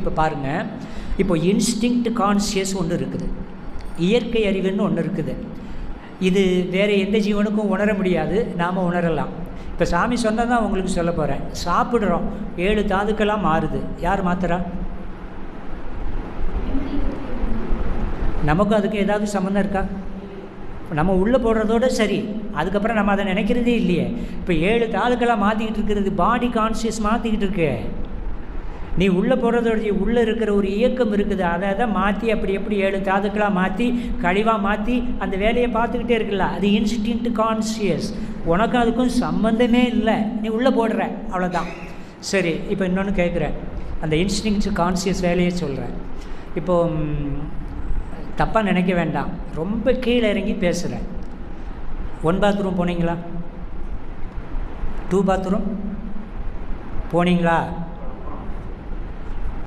இப்போ பாருங்கள், இப்போ இன்ஸ்டிங்க்ட் கான்சியஸ் ஒன்று இருக்குது, இயற்கை அறிவுன்னு ஒன்று இருக்குது. இது வேறு எந்த ஜீவனுக்கும் உணர முடியாது, நாம் உணரலாம். இப்போ சாமி சொன்னதான் உங்களுக்கு சொல்ல போகிறேன். சாப்பிட்றோம், 7 தாதுக்கெல்லாம் மாறுது. யார் மாத்துறா? நமக்கும் அதுக்கு ஏதாவது சம்மந்தம் இருக்கா? நம்ம உள்ளே போடுறதோடு சரி, அதுக்கப்புறம் நம்ம அதை நினைக்கிறதே இல்லையே. இப்போ 7 தாதுக்கெல்லாம் மாற்றிக்கிட்டு இருக்கிறது பாடி கான்சியஸ் மாற்றிக்கிட்டு இருக்கு. நீ உள்ளே போடுறதோடைய உள்ளே இருக்கிற ஒரு இயக்கம் இருக்குது, அதை மாற்றி அப்படி எப்படி 7 தாதுக்களாக மாற்றி கழிவாக மாற்றி அந்த வேலையை பார்த்துக்கிட்டே இருக்குல்ல, அது இன்ஸ்டிங்க்ட் கான்சியஸ். உனக்கும் அதுக்கும் சம்மந்தமே இல்லை, நீ உள்ளே போடுற, அவ்வளோதான். சரி, இப்போ இன்னொன்று கேட்குறேன், அந்த இன்ஸ்டிங்க்ட் கான்சியஸ் வேலையை சொல்கிறேன். இப்போது தப்பாக நினைக்க வேண்டாம், ரொம்ப கீழே இறங்கி பேசுகிறேன். 1 பாத்ரூம் போனீங்களா? 2 பாத்ரூம் போனீங்களா?